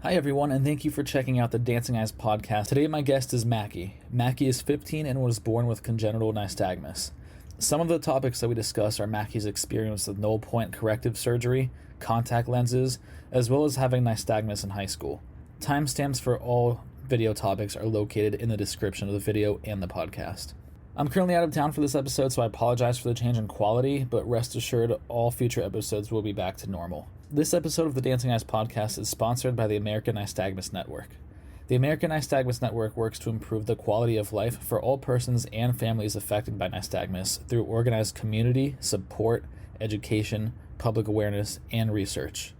Hi everyone, and thank you for checking out the Dancing Eyes podcast. Today my guest is Maki. Maki is 15 and was born with congenital nystagmus. Some of the topics that we discuss are Maki's experience with null point corrective surgery, contact lenses, as well as having nystagmus in high school. Timestamps for all video topics are located in the description of the video and the podcast. I'm currently out of town for this episode, so I apologize for the change in quality, but rest assured all future episodes will be back to normal. This episode of the Dancing Eyes podcast is sponsored by the American Nystagmus Network. The American Nystagmus Network works to improve the quality of life for all persons and families affected by nystagmus through organized community, support, education, public awareness, and research.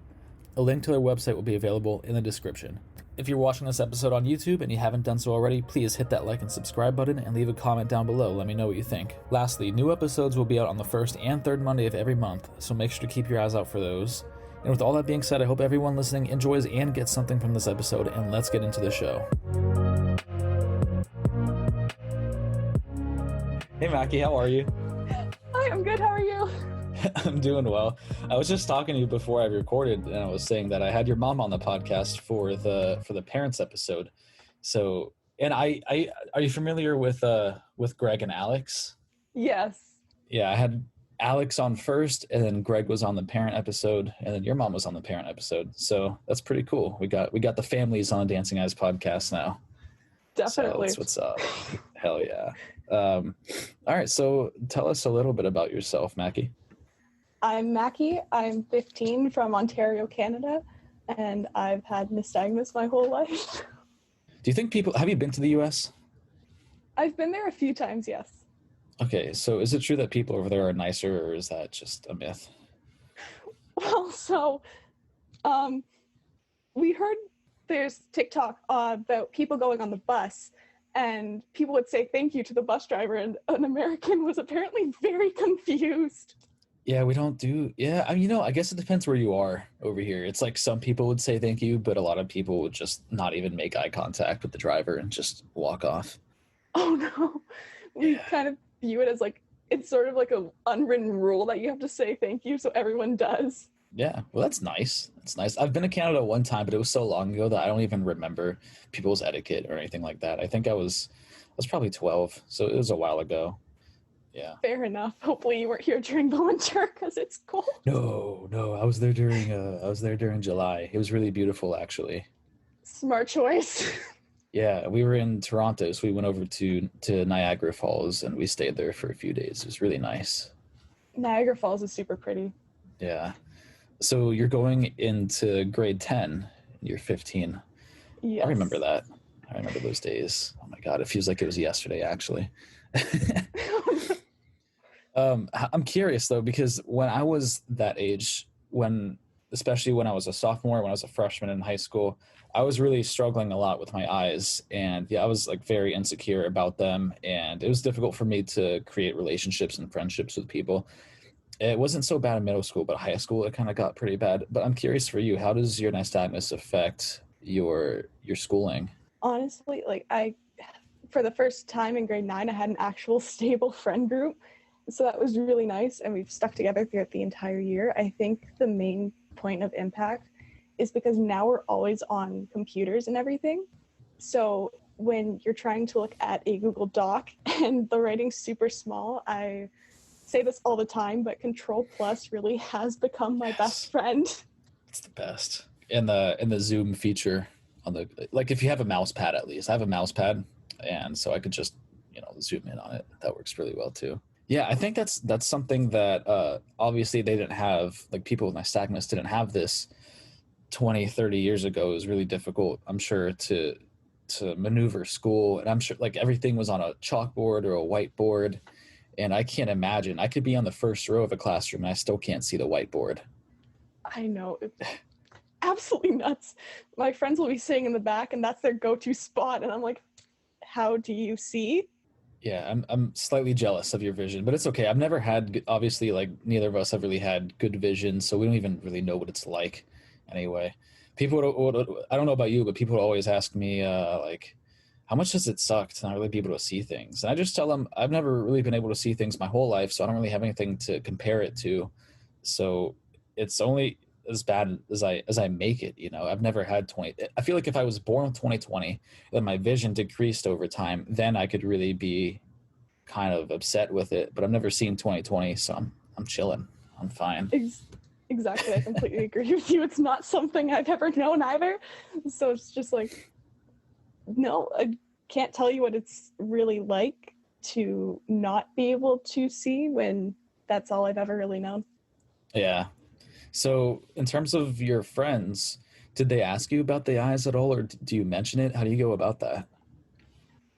A link to their website will be available in the description. If you're watching this episode on YouTube and you haven't done so already, please hit that like and subscribe button and leave a comment down below. Let me know what you think. Lastly, new episodes will be out on the first and third Monday of every month, so make sure to keep your eyes out for those. And with all that being said, I hope everyone listening enjoys and gets something from this episode, and let's get into the show. Hey Maki, how are you? Hi, I'm good. How are you? I'm doing well. I was just talking to you before I recorded, and I was saying that I had your mom on the podcast for the parents episode. So, and I are you familiar with Greg and Alex? Yes. Yeah, I had Alex on first, and then Greg was on the parent episode, and then your mom was on the parent episode. So that's pretty cool. We got the families on the Dancing Eyes podcast now. Definitely. So that's what's up. Hell yeah. All right. So tell us a little bit about yourself, Maki. I'm Maki. I'm 15 from Ontario, Canada, and I've had nystagmus my whole life. Do you think have you been to the US? I've been there a few times, yes. Okay, so is it true that people over there are nicer, or is that just a myth? Well, so we heard there's TikTok about people going on the bus, and people would say thank you to the bus driver, and an American was apparently very confused. Yeah, we don't do. Yeah, I guess it depends where you are over here. It's like some people would say thank you, but a lot of people would just not even make eye contact with the driver and just walk off. Oh no, we kind of view it as like it's sort of like an unwritten rule that you have to say thank you, so everyone does. Yeah, well, that's nice. That's nice. I've been to Canada one time, but it was so long ago that I don't even remember people's etiquette or anything like that. I think I was probably 12, so it was a while ago. Yeah. Fair enough. Hopefully you weren't here during the winter because it's cold. No, I was there during July. It was really beautiful, actually. Smart choice. Yeah, we were in Toronto, so we went over to Niagara Falls, and we stayed there for a few days. It was really nice. Niagara Falls is super pretty. Yeah. So you're going into grade 10. You're 15. Yes. I remember that. I remember those days. Oh my God, it feels like it was yesterday, actually. I'm curious though, because when I was that age, especially when I was a sophomore, when I was a freshman in high school, I was really struggling a lot with my eyes, and I was like very insecure about them, and it was difficult for me to create relationships and friendships with people. It wasn't so bad in middle school, but high school it kind of got pretty bad. But I'm curious for you, how does your nystagmus affect your schooling? Honestly, for the first time in grade 9, I had an actual stable friend group. So that was really nice, and we've stuck together throughout the entire year. I think the main point of impact is because now we're always on computers and everything. So when you're trying to look at a Google Doc and the writing's super small, I say this all the time, but Control Plus really has become my best friend. It's the best. And the zoom feature on if you have a mouse pad, at least. I have a mouse pad, and so I could just, zoom in on it. That works really well too. Yeah, I think that's something that obviously they didn't have, like people with nystagmus didn't have this 20, 30 years ago. It was really difficult, I'm sure, to maneuver school. And I'm sure like everything was on a chalkboard or a whiteboard. And I can't imagine. I could be on the first row of a classroom and I still can't see the whiteboard. I know. It's absolutely nuts. My friends will be sitting in the back and that's their go-to spot. And I'm like, how do you see? Yeah, I'm slightly jealous of your vision, but it's okay. I've never had, obviously, like neither of us have really had good vision, so we don't even really know what it's like anyway. People I don't know about you, but people would always ask me, how much does it suck to not really be able to see things? And I just tell them I've never really been able to see things my whole life, so I don't really have anything to compare it to. So it's only as bad as I make it. I've never had 20. I feel like if I was born with 20/20, then my vision decreased over time, then I could really be kind of upset with it. But I've never seen 20/20, so I'm chilling. I'm fine. Exactly. I completely agree with you. It's not something I've ever known either. So it's just like, no, I can't tell you what it's really like to not be able to see when that's all I've ever really known. Yeah. So in terms of your friends, did they ask you about the eyes at all, or do you mention it? How do you go about that?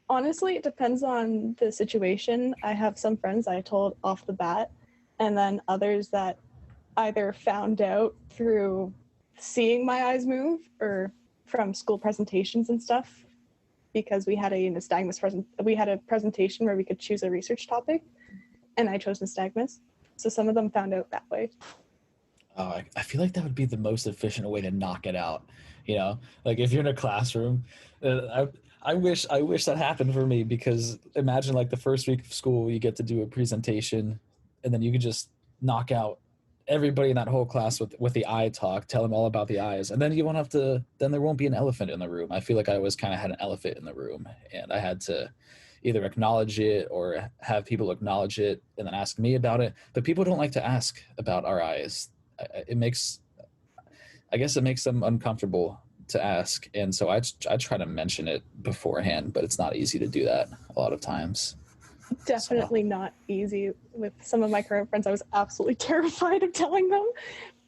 Honestly, it depends on the situation. I have some friends I told off the bat, and then others that either found out through seeing my eyes move or from school presentations and stuff, because we had a presentation where we could choose a research topic, and I chose nystagmus. So some of them found out that way. Oh, I feel like that would be the most efficient way to knock it out. Like if you're in a classroom, I wish that happened for me, because imagine like the first week of school, you get to do a presentation, and then you can just knock out everybody in that whole class with the eye talk, tell them all about the eyes, and then you won't have to. Then there won't be an elephant in the room. I feel like I always kind of had an elephant in the room, and I had to either acknowledge it or have people acknowledge it and then ask me about it. But people don't like to ask about our eyes. I guess it makes them uncomfortable to ask, and so I try to mention it beforehand, but it's not easy to do that a lot of times. Definitely not easy. With some of my current friends, I was absolutely terrified of telling them,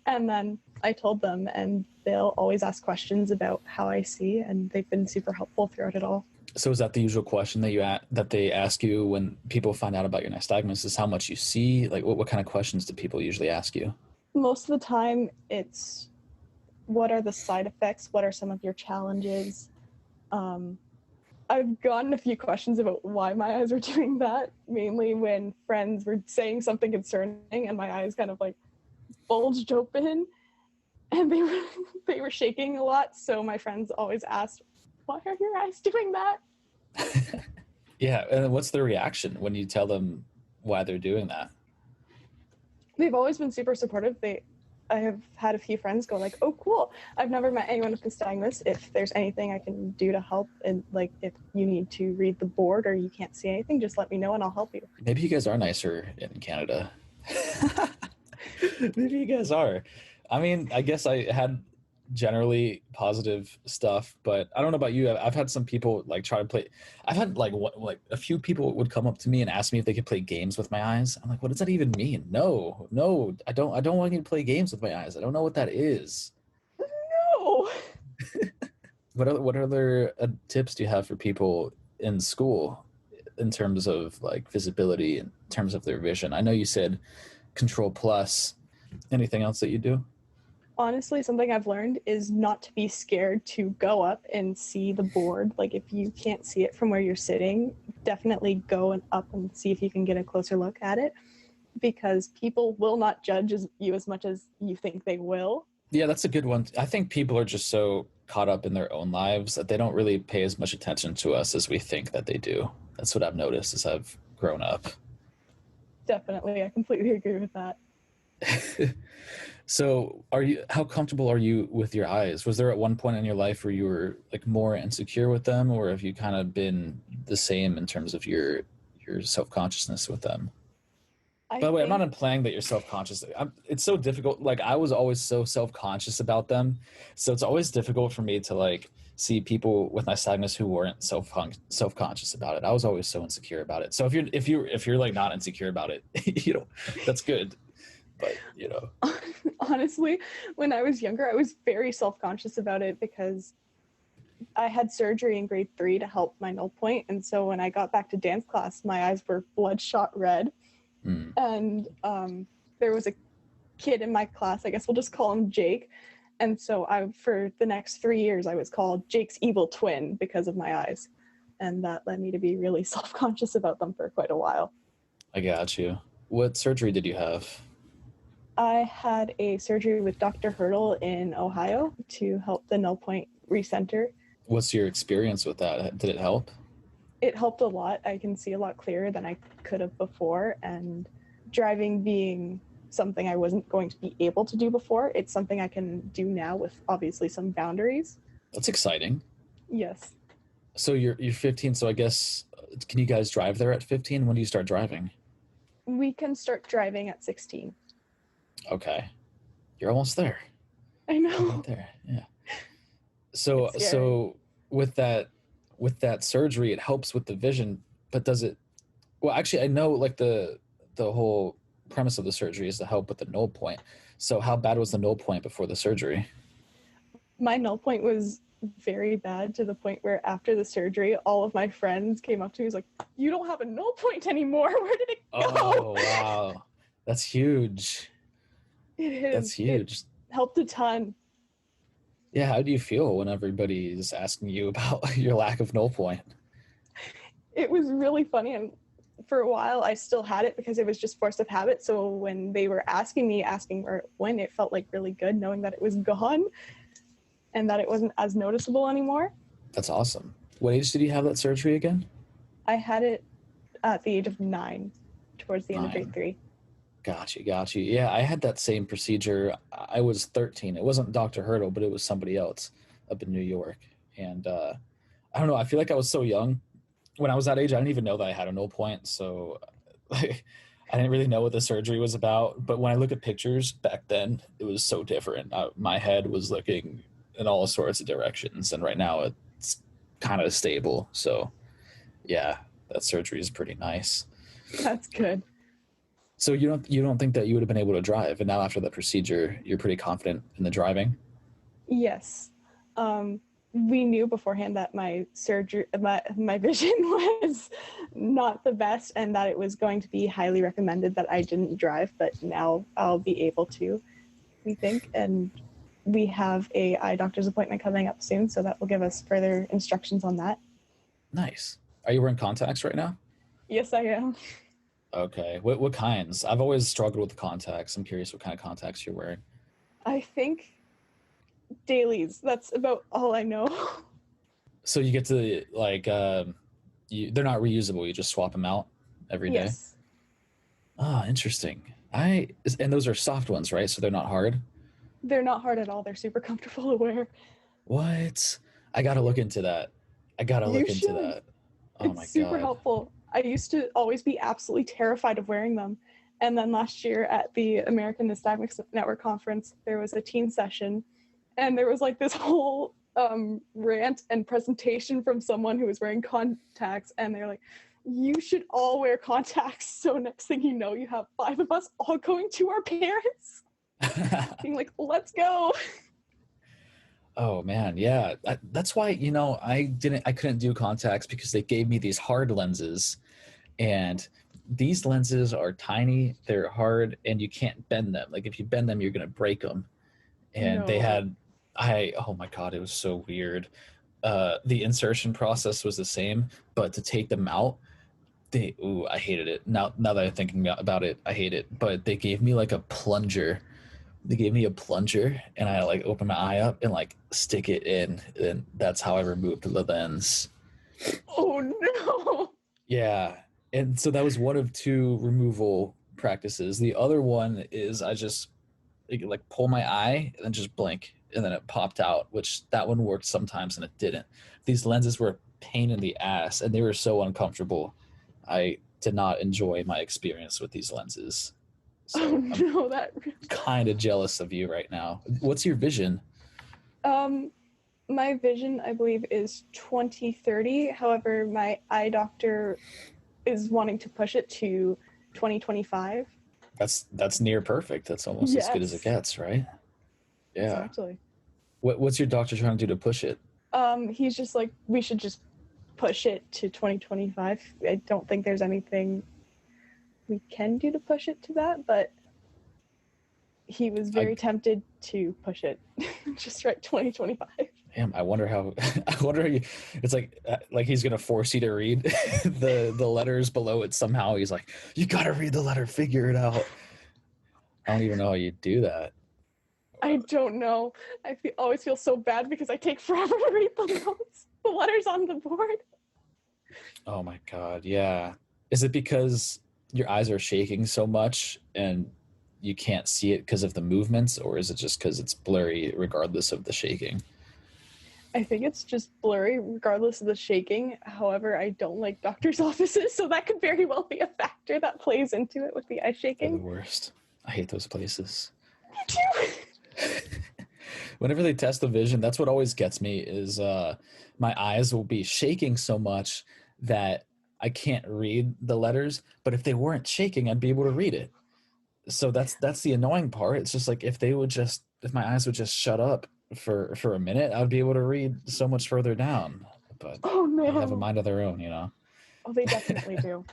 and then I told them, and they'll always ask questions about how I see, and they've been super helpful throughout it all. So is that the usual question that they ask you when people find out about your nystagmus, is how much you see? Like what kind of questions do people usually ask you? Most of the time it's, what are the side effects? What are some of your challenges? I've gotten a few questions about why my eyes were doing that, mainly when friends were saying something concerning and my eyes kind of like bulged open and they were shaking a lot. So my friends always asked, why are your eyes doing that? Yeah, and what's their reaction when you tell them why they're doing that? They've always been super supportive. I have had a few friends go like, oh, cool. I've never met anyone with nystagmus. If there's anything I can do to help, and like if you need to read the board or you can't see anything, just let me know and I'll help you. Maybe you guys are nicer in Canada. Maybe you guys are. I mean, I guess I had generally positive stuff, but I don't know about you. I've had some people like try to play. I've had like a few people would come up to me and ask me if they could play games with my eyes. I'm like, what does that even mean? No, I don't want you to play games with my eyes. I don't know what that is. No. What other tips do you have for people in school in terms of like visibility, in terms of their vision? I know you said Control Plus. Anything else that you do? Honestly, something I've learned is not to be scared to go up and see the board. Like if you can't see it from where you're sitting, definitely go up and see if you can get a closer look at it, because people will not judge you as much as you think they will. Yeah, that's a good one. I think people are just so caught up in their own lives that they don't really pay as much attention to us as we think that they do. That's what I've noticed as I've grown up. Definitely, I completely agree with that. So how comfortable are you with your eyes? Was there at one point in your life where you were like more insecure with them, or have you kind of been the same in terms of your self-consciousness with them? By the way, I'm not implying that you're self-conscious. It's so difficult. Like I was always so self-conscious about them. So it's always difficult for me to like see people with nystagmus who weren't self-conscious about it. I was always so insecure about it. So if you're like not insecure about it, that's good. But honestly, when I was younger, I was very self-conscious about it because I had surgery in grade 3 to help my null point, and so when I got back to dance class, my eyes were bloodshot red. And there was a kid in my class, I guess we'll just call him Jake, and so for the next 3 years I was called Jake's evil twin because of my eyes, and that led me to be really self-conscious about them for quite a while. I got you. What surgery did you have? I had a surgery with Dr. Hurdle in Ohio to help the null point recenter. What's your experience with that? Did it help? It helped a lot. I can see a lot clearer than I could have before, and driving being something I wasn't going to be able to do before. It's something I can do now with obviously some boundaries. That's exciting. Yes. So you're 15, so I guess, can you guys drive there at 15? When do you start driving? We can start driving at 16. Okay. You're almost there. I know. Right there. Yeah. So It's scary. with that surgery, it helps with the vision, but does it, well, actually I know like the whole premise of the surgery is to help with the null point. So how bad was the null point before the surgery? My null point was very bad, to the point where after the surgery, all of my friends came up to me and was like, "You don't have a null point anymore. Where did it go?" Oh, wow. That's huge. It That's is. It huge. helped a ton. Yeah, how do you feel when everybody is asking you about your lack of null point? It was really funny, and for a while I still had it because it was just force of habit. So when they were asking where it went, it felt like really good knowing that it was gone and that it wasn't as noticeable anymore. That's awesome. What age did you have that surgery again? I had it at the age of 9, towards the end of grade 9. 3. Got you. Yeah, I had that same procedure. I was 13. It wasn't Dr. Hurdle, but it was somebody else up in New York. And I don't know. I feel like I was so young. When I was that age, I didn't even know that I had a null point. So like, I didn't really know what the surgery was about. But when I look at pictures back then, it was so different. My head was looking in all sorts of directions. And right now it's kind of stable. So yeah, that surgery is pretty nice. That's good. So you don't think that you would have been able to drive, and now after the procedure, you're pretty confident in the driving? Yes. We knew beforehand that my vision was not the best, and that it was going to be highly recommended that I didn't drive, but now I'll be able to, we think. And we have a eye doctor's appointment coming up soon, so that will give us further instructions on that. Nice. Are you wearing contacts right now? Yes, I am. Okay. What kinds? I've always struggled with the contacts. I'm curious what kind of contacts you're wearing. I think dailies. That's about all I know. So you get to like they're not reusable. You just swap them out every day. Yes. Ah, interesting. And those are soft ones, right? So they're not hard. They're not hard at all. They're super comfortable to wear. What? I gotta look into that. I gotta You look into should. that. Oh It's my super god. helpful. I used to always be absolutely terrified of wearing them. And then last year at the American Nystagmus Network conference, there was a teen session, and there was like this whole rant and presentation from someone who was wearing contacts, and they're like, "You should all wear contacts." So next thing you know, you have 5 of us all going to our parents, being like, "Let's go." Oh man, yeah. That's why, I couldn't do contacts because they gave me these hard lenses, and these lenses are tiny, they're hard, and you can't bend them. Like if you bend them, you're gonna break them. And they No. had, oh my god, it was so weird. The insertion process was the same, but to take them out, I hated it. Now that I'm thinking about it, I hate it. But they gave me like a plunger. They gave me a plunger, and I like open my eye up and like stick it in, and that's how I removed the lens. Oh no. Yeah, and so that was one of two removal practices. The other one is I just like pull my eye and then just blink, and then it popped out, which that one worked sometimes and it didn't. These lenses were a pain in the ass, and they were so uncomfortable. I did not enjoy my experience with these lenses. Oh So I'm no, that really. kind of jealous of you right now. What's your vision? Um, my vision, I believe, is 2030. However, my eye doctor is wanting to push it to 2025. That's near perfect. That's almost as good as it Yes, gets, right? Yeah. exactly. What's your doctor trying to do to push it? He's just like, we should just push it to 2025. I don't think there's anything we can do to push it to that, but he was I very tempted to push it. Just right, 2025. Damn, I wonder how. I wonder how you. It's like he's gonna force you to read the letters below it somehow. He's like, you gotta read the letter, figure it out. I don't even know how you do that. I don't know. Always feel so bad because I take forever to read the notes, the letters on the board. Oh my god, yeah. Is it because your eyes are shaking so much and you can't see it because of the movements, or is it just because it's blurry regardless of the shaking? I think it's just blurry regardless of the shaking. However, I don't like doctor's offices, so that could very well be a factor that plays into it with the eye They're the shaking. worst. I hate those places. Me too. Whenever they test the vision, that's what always gets me is my eyes will be shaking so much that I can't read the letters. But if they weren't shaking, I'd be able to read it. So that's the annoying part. It's just like if my eyes would just shut up for a minute, I'd be able to read so much further down. But Oh they have a no. mind of their own, you know. Oh, they definitely do.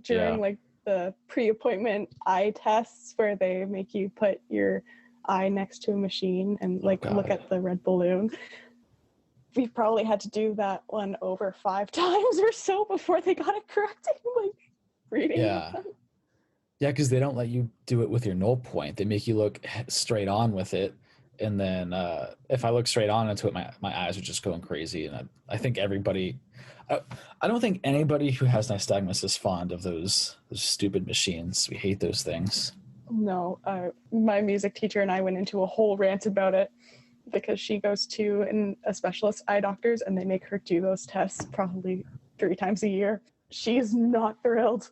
During Yeah. like the pre-appointment eye tests where they make you put your eye next to a machine and like look at the red balloon. We probably had to do that one over 5 times or so before they got it corrected. Like reading. Yeah. Yeah, because they don't let you do it with your null point. They make you look straight on with it. And then if I look straight on into it, my eyes are just going crazy. And I think everybody, I don't think anybody who has nystagmus is fond of those stupid machines. We hate those things. No, my music teacher and I went into a whole rant about it because she goes to a specialist eye doctor's and they make her do those tests probably 3 times a year. She's not thrilled.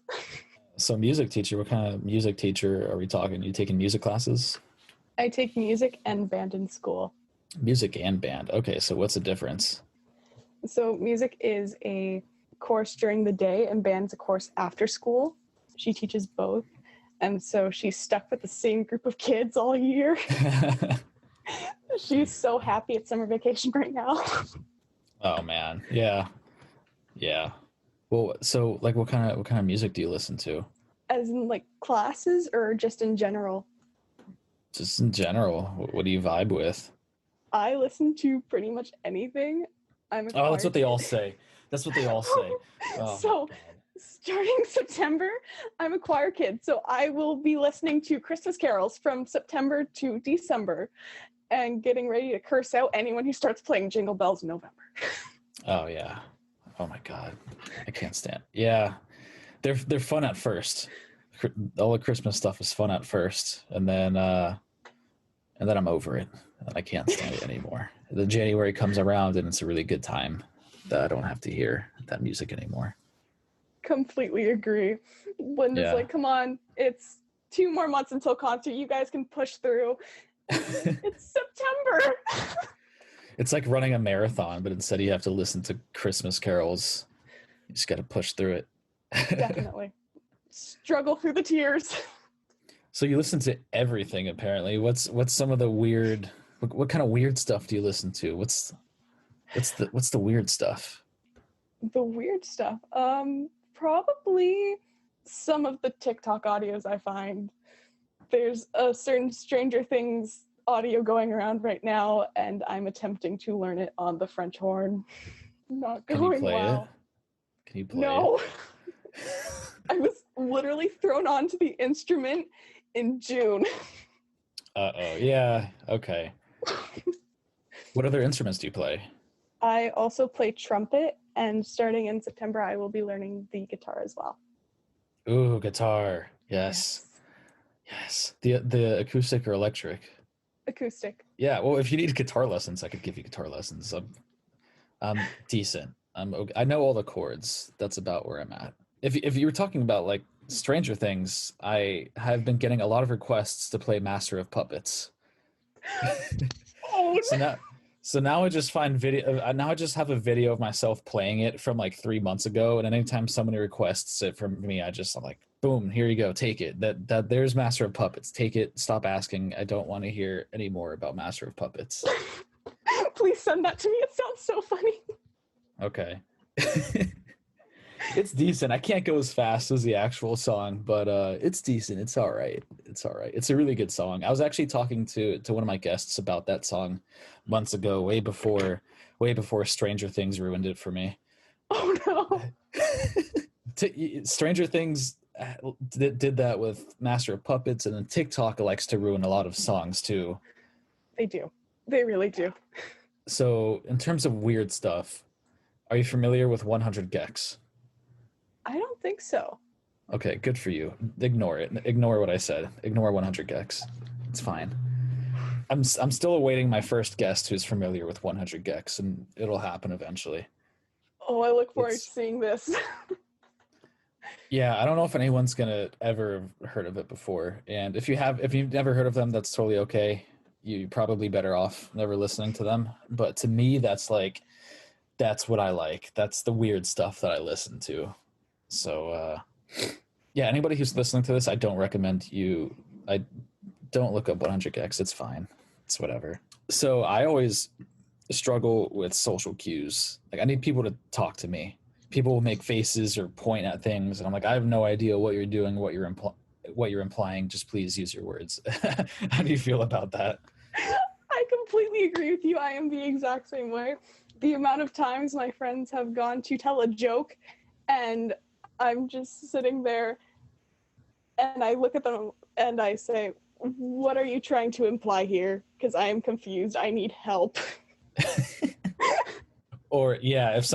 So music teacher, what kind of music teacher are we talking? You taking music classes? I take music and band in school. Music and band. Okay, so what's the difference? So music is a course during the day and band's a course after school. She teaches both. And so she's stuck with the same group of kids all year. She's so happy at summer vacation right now. Oh man. Yeah. Yeah. Well, so like what kind of music do you listen to? As in like classes or just in general? Just in general, what do you vibe with? I listen to pretty much anything. Oh, that's what they all say. That's what they all say. Oh, so starting September, I'm a choir kid. So I will be listening to Christmas carols from September to December and getting ready to curse out anyone who starts playing Jingle Bells in November. Oh yeah. Oh my God. I can't stand. Yeah. They're fun at first. All the Christmas stuff is fun at first. And then I'm over it. And I can't stand it anymore. The January comes around and it's a really good time that I don't have to hear that music anymore. Completely agree. Linda's like, come on, it's 2 more months until concert. You guys can push through. It's September. It's like running a marathon, but instead you have to listen to Christmas carols. You just got to push through it. Definitely. Struggle through the tears. So you listen to everything apparently. What's some of the weird? What kind of weird stuff do you listen to? What's the weird stuff? The weird stuff. Probably some of the TikTok audios I find. There's a certain Stranger Things audio going around right now, and I'm attempting to learn it on the French horn. Not going well. Can you play it? Can you play it? No. I was literally thrown onto the instrument in June. Uh-oh. Yeah. Okay. What other instruments do you play? I also play trumpet, and starting in September, I will be learning the guitar as well. Ooh, guitar. Yes. The acoustic or electric? Acoustic. Yeah. Well, if you need guitar lessons, I could give you guitar lessons. I'm decent. I know all the chords. That's about where I'm at. If you were talking about like Stranger Things, I have been getting a lot of requests to play Master of Puppets. Oh, So now I just find video. Now I just have a video of myself playing it from like 3 months ago, and anytime somebody requests it from me, I'm like, boom, here you go, take it. That there's Master of Puppets. Take it. Stop asking. I don't want to hear any more about Master of Puppets. Please send that to me. It sounds so funny. Okay. It's decent. I can't go as fast as the actual song, but it's decent. It's all right. It's all right. It's a really good song. I was actually talking to one of my guests about that song months ago, way before Stranger Things ruined it for me. Oh no. Stranger Things did that with Master of Puppets, and then TikTok likes to ruin a lot of songs too. They do. They really do. So in terms of weird stuff, are you familiar with 100 gecs? I don't think so. Okay, good for you. Ignore it. Ignore what I said. Ignore 100 gex. It's fine. I'm still awaiting my first guest who's familiar with 100 gex, and it'll happen eventually. Oh, I look forward to seeing this. Yeah, I don't know if anyone's gonna ever have heard of it before, and if you've never heard of them, that's totally okay. You're probably better off never listening to them. But to me, that's what I like. That's the weird stuff that I listen to. So yeah, anybody who's listening to this, I don't recommend you. I don't look up 100 gex. It's fine. It's whatever. So I always struggle with social cues. Like I need people to talk to me. People will make faces or point at things, and I'm like, I have no idea what you're doing, what you're implying. Just please use your words. How do you feel about that? I completely agree with you. I am the exact same way. The amount of times my friends have gone to tell a joke, and I'm just sitting there, and I look at them and I say, "What are you trying to imply here? Because I am confused. I need help." Or yeah, if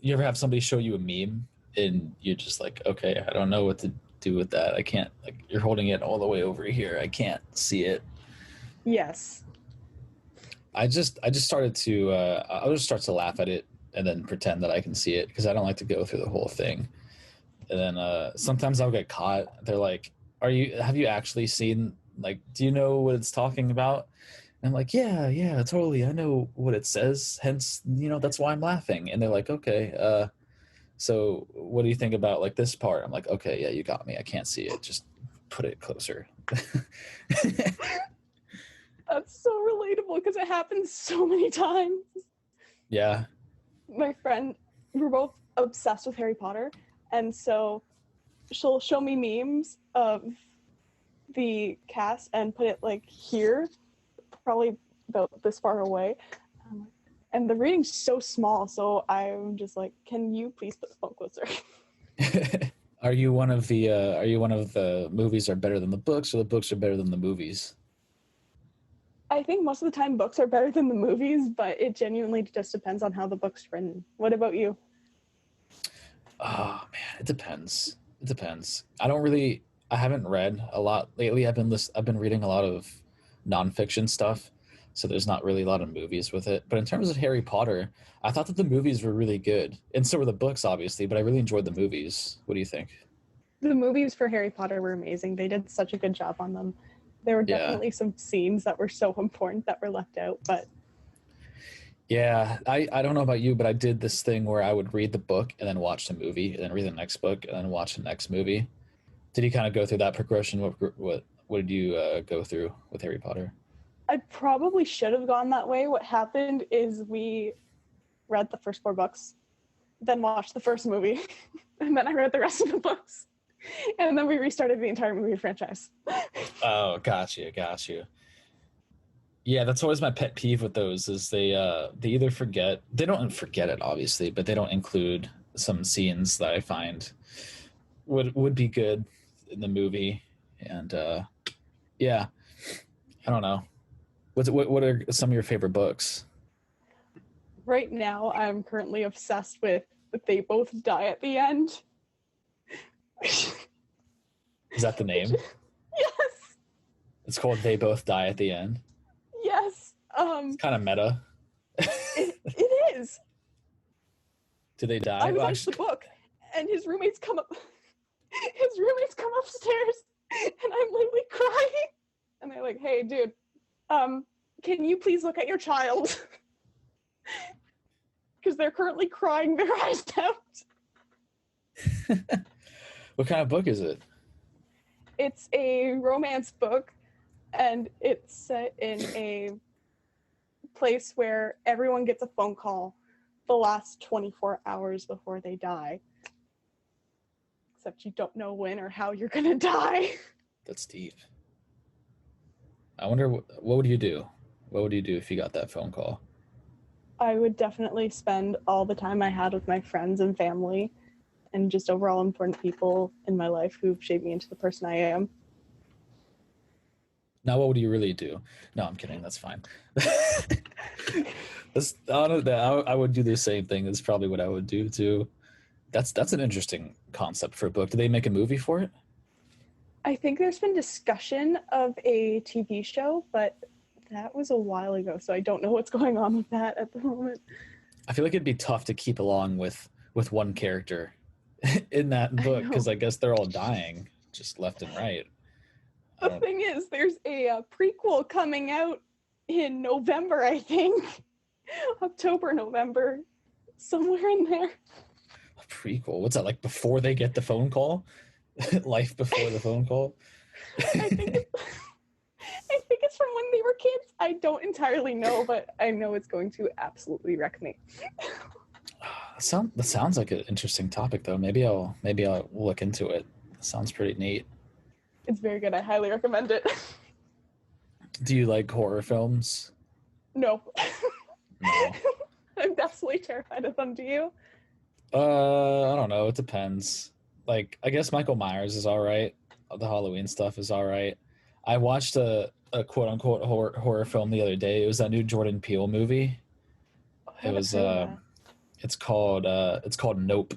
you ever have somebody show you a meme and you're just like, okay, I don't know what to do with that. I can't, like, you're holding it all the way over here. I can't see it. Yes. I just started to, I'll just start to laugh at it and then pretend that I can see it because I don't like to go through the whole thing. And then sometimes I'll get caught. They're like, have you actually seen, like, do you know what it's talking about? And I'm like, yeah, totally. I know what it says. Hence, that's why I'm laughing. And they're like, okay, so what do you think about like this part? I'm like, okay, yeah, you got me. I can't see it. Just put it closer. That's so relatable because it happens so many times. Yeah. My friend, we're both obsessed with Harry Potter, and so she'll show me memes of the cast and put it like here, probably about this far away. And the reading's so small, so I'm just like, can you please put the phone closer? Are you one of the movies are better than the books, or the books are better than the movies? I think most of the time books are better than the movies, but it genuinely just depends on how the book's written. What about you? Oh man, it depends. It depends. I haven't read a lot lately. I've been reading a lot of nonfiction stuff, so there's not really a lot of movies with it. But in terms of Harry Potter, I thought that the movies were really good, and so were the books, obviously. But I really enjoyed the movies. What do you think? The movies for Harry Potter were amazing. They did such a good job on them. There were definitely some scenes that were so important that were left out, but yeah, I don't know about you, but I did this thing where I would read the book and then watch the movie, and then read the next book and then watch the next movie. Did you kind of go through that progression? What did you go through with Harry Potter? I probably should have gone that way. What happened is we read the first 4 books, then watched the first movie, and then I read the rest of the books. And then we restarted the entire movie franchise. Oh, got you. Yeah, that's always my pet peeve with those is they either they don't forget it obviously, but they don't include some scenes that I find would be good in the movie. And yeah, I don't know. What are some of your favorite books? Right now, I'm currently obsessed with They Both Die at the End. Is that the name? Yes. It's called They Both Die at the End. Yes. It's kind of meta. It is. Do they die? I was on the book, and his roommates come up. His roommates come upstairs, and I'm literally crying. And they're like, "Hey, dude, can you please look at your child?" Because they're currently crying their eyes out. What kind of book is it? It's a romance book, and it's set in a place where everyone gets a phone call the last 24 hours before they die. Except you don't know when or how you're gonna die. That's deep. I wonder what would you do? What would you do if you got that phone call? I would definitely spend all the time I had with my friends and family and just overall important people in my life who've shaped me into the person I am. Now, what would you really do? No, I'm kidding. That's fine. I would do the same thing. That's probably what I would do too. That's an interesting concept for a book. Did they make a movie for it? I think there's been discussion of a TV show, but that was a while ago, so I don't know what's going on with that at the moment. I feel like it'd be tough to keep along with one character in that book because I guess they're all dying just left and right. The thing is, there's a prequel coming out in November, I think. October, November, somewhere in there. A prequel? What's that, like before they get the phone call? Life before the phone call? I think it's from when they were kids. I don't entirely know, but I know it's going to absolutely wreck me. That sounds like an interesting topic, though. Maybe I'll look into it. Sounds pretty neat. It's very good. I highly recommend it. Do you like horror films? No. No. I'm definitely terrified of them. Do you? I don't know. It depends. Like, I guess Michael Myers is all right. The Halloween stuff is all right. I watched a quote unquote horror film the other day. It was that new Jordan Peele movie. It was it's called Nope,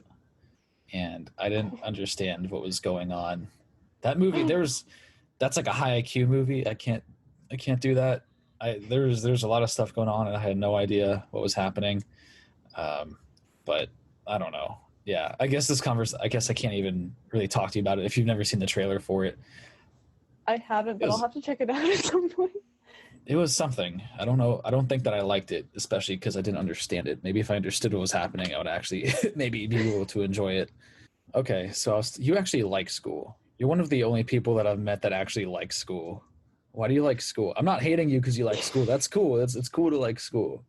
and I didn't understand what was going on. That movie, that's like a high IQ movie. I can't do that. There's a lot of stuff going on, and I had no idea what was happening. But I don't know. Yeah, I guess I guess I can't even really talk to you about it if you've never seen the trailer for it. I haven't, but I'll have to check it out at some point. It was something. I don't know. I don't think that I liked it, especially because I didn't understand it. Maybe if I understood what was happening, I would actually maybe be able to enjoy it. Okay, so you actually like school. You're one of the only people that I've met that actually like school. Why do you like school? I'm not hating you because you like school. That's cool. It's cool to like school.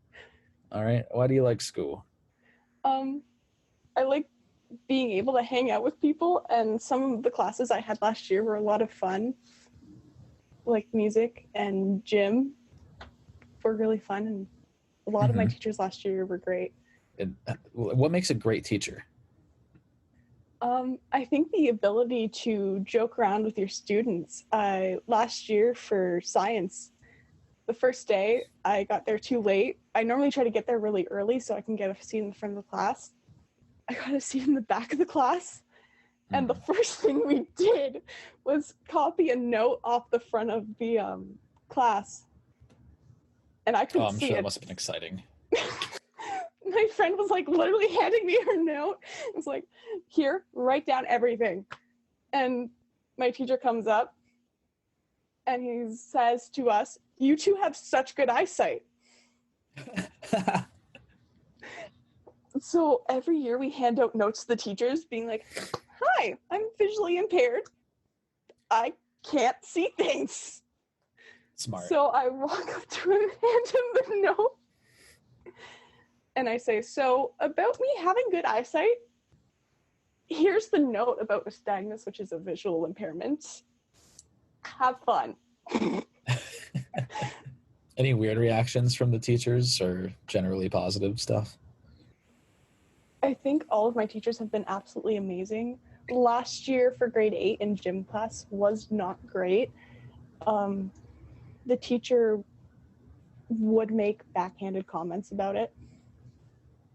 All right. Why do you like school? I like being able to hang out with people, and some of the classes I had last year were a lot of fun. Like music and gym were really fun, and a lot of my teachers last year were great. And what makes a great teacher? I think the ability to joke around with your students. Last year for science, the first day I got there too late. I normally try to get there really early so I can get a seat in the front of the class. I got a seat in the back of the class, and the first thing we did was copy a note off the front of the class. And I couldn't see it. I'm sure that must have been exciting. My friend was like literally handing me her note. It's like, here, write down everything. And my teacher comes up and he says to us, "You two have such good eyesight." So every year we hand out notes to the teachers being like, "Hi, I'm visually impaired. I can't see things." Smart. So I walk up to him and hand him the note. And I say, "So about me having good eyesight, here's the note about nystagmus, which is a visual impairment. Have fun." Any weird reactions from the teachers or generally positive stuff? I think all of my teachers have been absolutely amazing. Last year for grade 8 in gym class was not great. The teacher would make backhanded comments about it.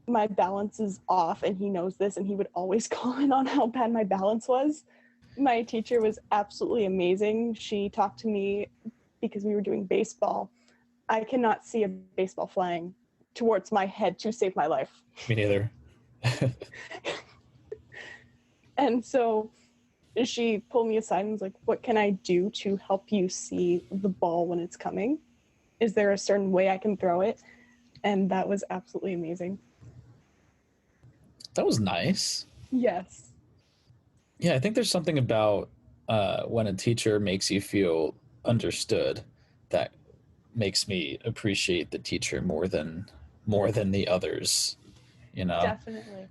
My balance is off, and he knows this, and he would always comment on how bad my balance was. My teacher was absolutely amazing. She talked to me because we were doing baseball. I cannot see a baseball flying towards my head to save my life. Me neither. And so she pulled me aside and was like, "What can I do to help you see the ball when it's coming? Is there a certain way I can throw it?" And that was absolutely amazing. That was nice. Yes. Yeah, I think there's something about when a teacher makes you feel understood that makes me appreciate the teacher more than the others, you know? Definitely.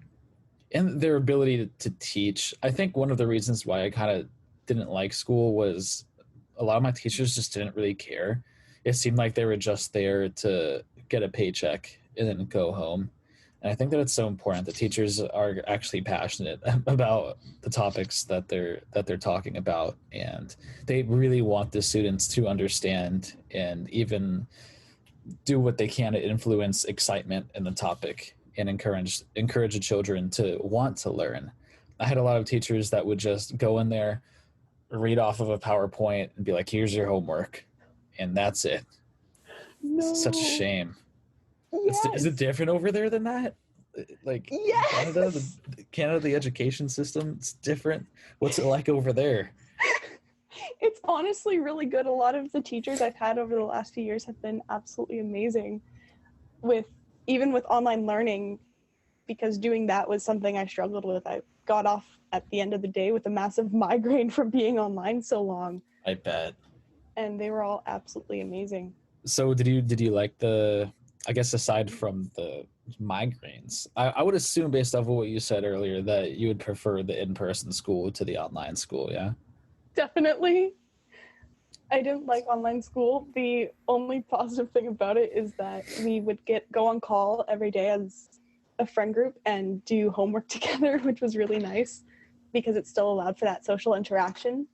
And their ability to teach. I think one of the reasons why I kind of didn't like school was a lot of my teachers just didn't really care. It seemed like they were just there to get a paycheck and then go home. And I think that it's so important that teachers are actually passionate about the topics that they're talking about, and they really want the students to understand and even do what they can to influence excitement in the topic and encourage the children to want to learn. I had a lot of teachers that would just go in there, read off of a PowerPoint, and be like, "Here's your homework," and that's it. No. It's such a shame. Yes. Is it different over there than that? Like yes. Canada, the education system, it's different. What's it like over there? It's honestly really good. A lot of the teachers I've had over the last few years have been absolutely amazing even with online learning, because doing that was something I struggled with. I got off at the end of the day with a massive migraine from being online so long. I bet. And they were all absolutely amazing. So did you like I guess aside from the migraines, I would assume based off of what you said earlier that you would prefer the in-person school to the online school, yeah? Definitely. I didn't like online school. The only positive thing about it is that we would go on call every day as a friend group and do homework together, which was really nice because it still allowed for that social interaction.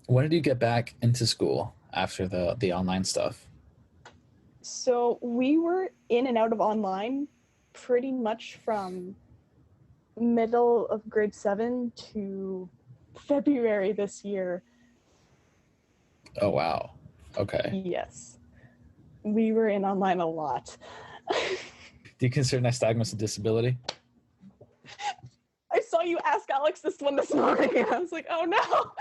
When did you get back into school after the online stuff? So we were in and out of online pretty much from middle of grade 7 to February this year. Oh, wow. Okay. Yes. We were in online a lot. Do you consider nystagmus a disability? I saw you ask Alex this one this morning, and I was like, oh no.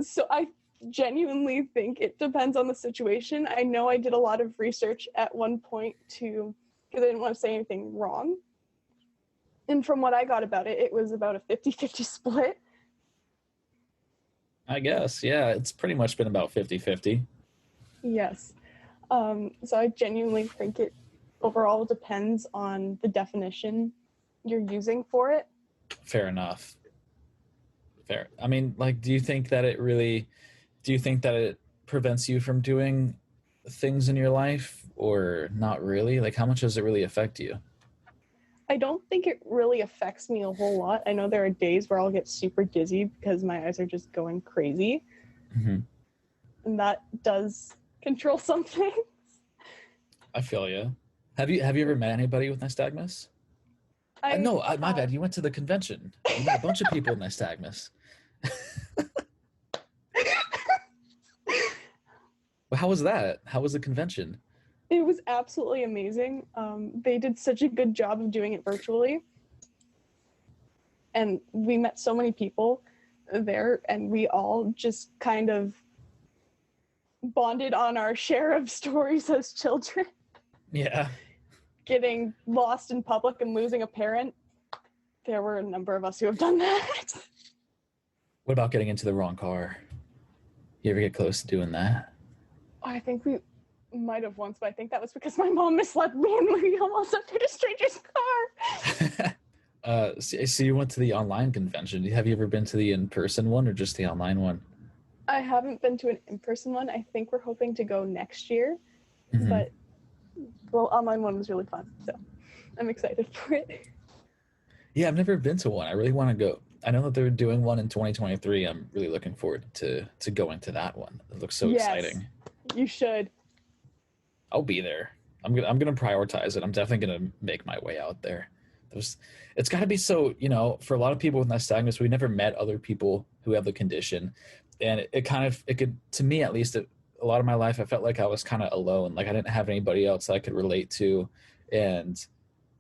So I genuinely think it depends on the situation. I know I did a lot of research at one point because I didn't want to say anything wrong. And from what I got about it, it was about a 50-50 split. I guess, yeah. It's pretty much been about 50-50. Yes. So I genuinely think it overall depends on the definition you're using for it. Fair enough. Fair. I mean, like, do you think that it prevents you from doing things in your life, or not really? Like, how much does it really affect you? I don't think it really affects me a whole lot. I know there are days where I'll get super dizzy because my eyes are just going crazy. Mm-hmm. And that does control some things. I feel you. Have you ever met anybody with nystagmus? No, my bad. You went to the convention. You met a bunch of people with nystagmus. Well, how was that? How was the convention? It was absolutely amazing. They did such a good job of doing it virtually. And we met so many people there, and we all just kind of bonded on our share of stories as children. Yeah. Getting lost in public and losing a parent. There were a number of us who have done that. What about getting into the wrong car? You ever get close to doing that? I think we might have once, but I think that was because my mom misled me and we almost entered a stranger's car. So you went to the online convention. Have you ever been to the in-person one or just the online one? I haven't been to an in-person one. I think we're hoping to go next year, Mm-hmm. but online one was really fun, so I'm excited for it. Yeah, I've never been to one. I really want to go. I know that they're doing one in 2023. I'm really looking forward to going to that one. It looks so exciting. You should. I'll be there. I'm gonna prioritize it. I'm definitely gonna make my way out there. It's got to be so, for a lot of people with nystagmus, we never met other people who have the condition, and it could, to me at least, a lot of my life I felt like I was kind of alone. Like I didn't have anybody else that I could relate to and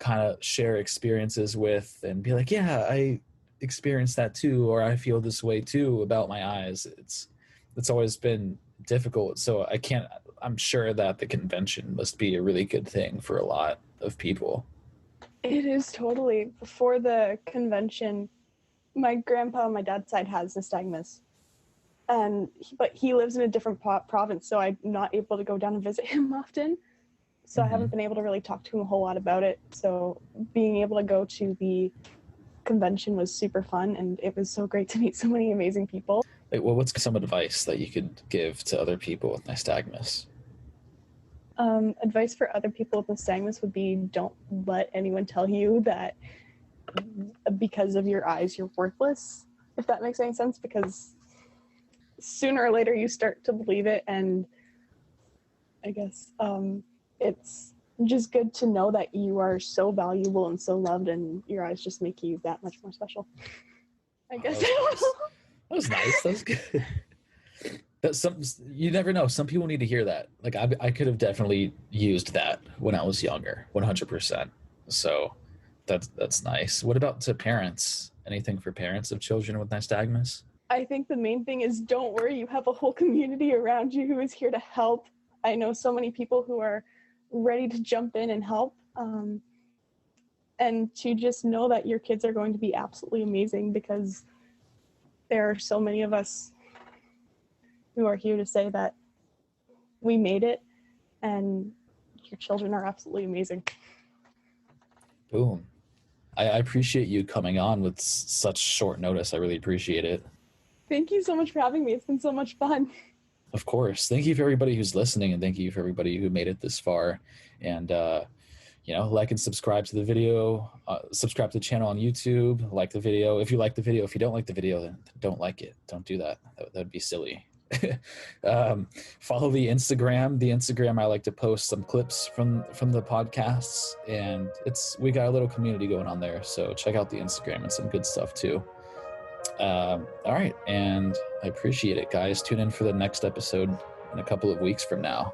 kind of share experiences with and be like, yeah, I experienced that too, or I feel this way too about my eyes. It's always been difficult. So I'm sure that the convention must be a really good thing for a lot of people. It is totally. Before the convention, my grandpa on my dad's side has nystagmus, but he lives in a different province, so I'm not able to go down and visit him often. So I haven't been able to really talk to him a whole lot about it. So being able to go to the convention was super fun, and it was so great to meet so many amazing people. Well, what's some advice that you could give to other people with nystagmus? Advice for other people with nystagmus would be, don't let anyone tell you that because of your eyes you're worthless, if that makes any sense, because sooner or later you start to believe it, and I guess it's just good to know that you are so valuable and so loved, and your eyes just make you that much more special, I guess. That was nice. That was good. You never know. Some people need to hear that. Like I could have definitely used that when I was younger, 100%. So that's nice. What about to parents? Anything for parents of children with nystagmus? I think the main thing is don't worry. You have a whole community around you who is here to help. I know so many people who are ready to jump in and help. And to just know that your kids are going to be absolutely amazing, because there are so many of us who are here to say that we made it, and your children are absolutely amazing. Boom. I appreciate you coming on with such short notice. I really appreciate it. Thank you so much for having me. It's been so much fun. Of course. Thank you for everybody who's listening, and thank you for everybody who made it this far. And, like and subscribe to the video, subscribe to the channel on YouTube, like the video. If you like the video, if you don't like the video, then don't like it. Don't do that. That'd be silly. Follow the Instagram. I like to post some clips from the podcasts, and we got a little community going on there. So check out the Instagram and some good stuff too. All right. And I appreciate it, guys. Tune in for the next episode in a couple of weeks from now.